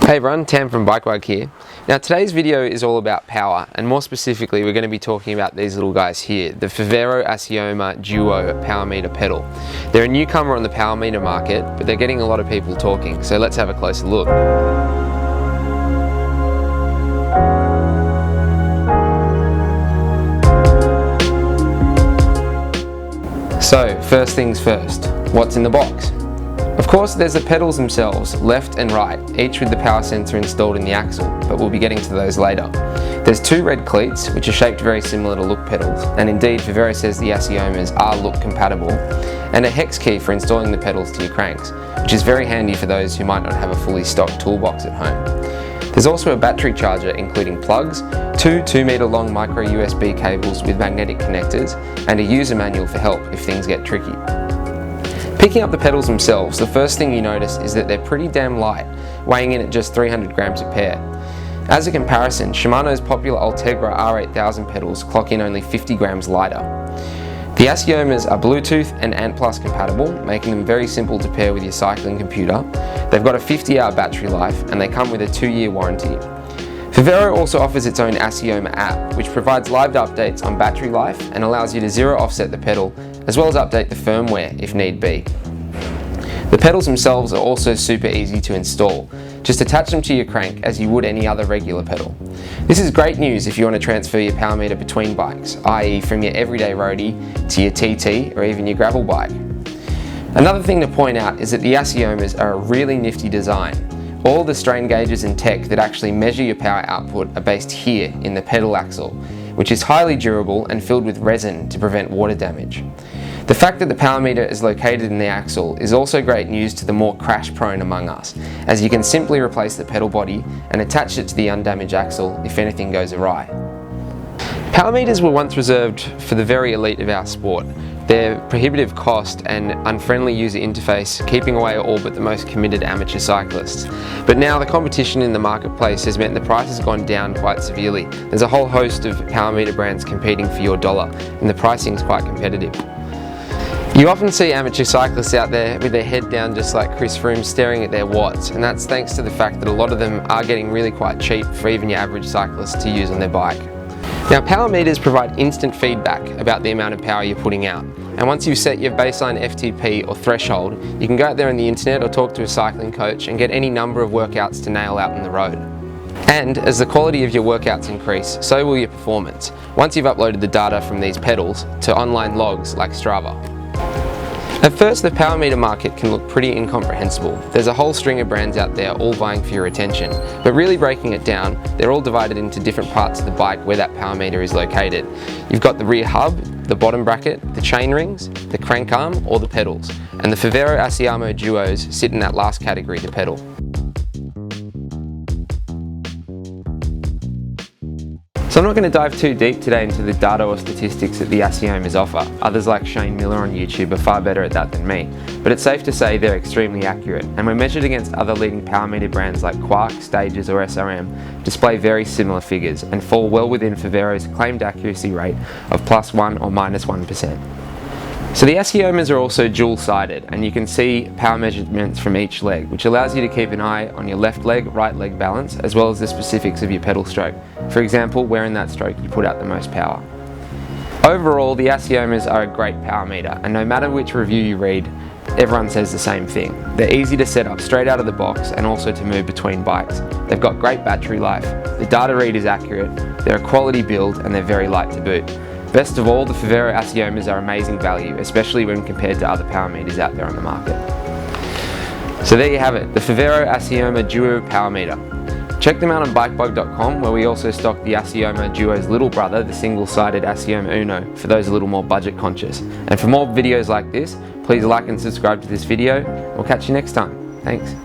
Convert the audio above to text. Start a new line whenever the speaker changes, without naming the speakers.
Hey everyone, Tam from Bikebug here. Now today's video is all about power, and more specifically we're going to be talking about these little guys here, the Favero Assioma Duo power meter pedal. They're a newcomer on the power meter market, but they're getting a lot of people talking, so let's have a closer look. So first things first, what's in the box? Of course, there's the pedals themselves, left and right, each with the power sensor installed in the axle, but we'll be getting to those later. There's two red cleats, which are shaped very similar to look pedals, and indeed Favero says the Assiomas are look compatible, and a hex key for installing the pedals to your cranks, which is very handy for those who might not have a fully stocked toolbox at home. There's also a battery charger including plugs, two 2-meter long micro USB cables with magnetic connectors, and a user manual for help if things get tricky. Picking up the pedals themselves, the first thing you notice is that they're pretty damn light, weighing in at just 300 grams a pair. As a comparison, Shimano's popular Ultegra R8000 pedals clock in only 50 grams lighter. The Assiomas are Bluetooth and Ant Plus compatible, making them very simple to pair with your cycling computer. They've got a 50-hour battery life and they come with a 2-year warranty. Favero also offers its own Assioma app, which provides live updates on battery life and allows you to zero offset the pedal, as well as update the firmware if need be. The pedals themselves are also super easy to install. Just attach them to your crank as you would any other regular pedal. This is great news if you want to transfer your power meter between bikes, i.e. from your everyday roadie to your TT or even your gravel bike. Another thing to point out is that the Assiomas are a really nifty design. All the strain gauges and tech that actually measure your power output are based here in the pedal axle, which is highly durable and filled with resin to prevent water damage. The fact that the power meter is located in the axle is also great news to the more crash prone among us, as you can simply replace the pedal body and attach it to the undamaged axle if anything goes awry. Power meters were once reserved for the very elite of our sport. Their prohibitive cost and unfriendly user interface keeping away all but the most committed amateur cyclists. But now the competition in the marketplace has meant the price has gone down quite severely. There's a whole host of power meter brands competing for your dollar, and the pricing is quite competitive. You often see amateur cyclists out there with their head down just like Chris Froome staring at their watts, and that's thanks to the fact that a lot of them are getting really quite cheap for even your average cyclist to use on their bike. Now, power meters provide instant feedback about the amount of power you're putting out, and once you've set your baseline FTP or threshold, you can go out there on the internet or talk to a cycling coach and get any number of workouts to nail out on the road. And as the quality of your workouts increase, so will your performance, once you've uploaded the data from these pedals to online logs like Strava. At first, the power meter market can look pretty incomprehensible. There's a whole string of brands out there all vying for your attention, but really breaking it down, they're all divided into different parts of the bike where that power meter is located. You've got the rear hub, the bottom bracket, the chain rings, the crank arm, or the pedals, and the Favero Assioma Duos sit in that last category, the pedal. So I'm not going to dive too deep today into the data or statistics that the Assiomas offer. Others like Shane Miller on YouTube are far better at that than me, but it's safe to say they're extremely accurate, and when measured against other leading power meter brands like Quark, Stages or SRM, display very similar figures and fall well within Favero's claimed accuracy rate of +1 or -1%. So the Assiomas are also dual-sided, and you can see power measurements from each leg, which allows you to keep an eye on your left leg, right leg balance, as well as the specifics of your pedal stroke. For example, where in that stroke you put out the most power. Overall, the Assiomas are a great power meter, and no matter which review you read, everyone says the same thing. They're easy to set up straight out of the box and also to move between bikes. They've got great battery life, the data read is accurate, they're a quality build, and they're very light to boot. Best of all, the Favero Assiomas are amazing value, especially when compared to other power meters out there on the market. So there you have it, the Favero Assioma Duo power meter. Check them out on Bikebug.com, where we also stock the Assioma Duo's little brother, the single-sided Assioma Uno, for those a little more budget conscious. And for more videos like this, please like and subscribe to this video. We'll catch you next time. Thanks.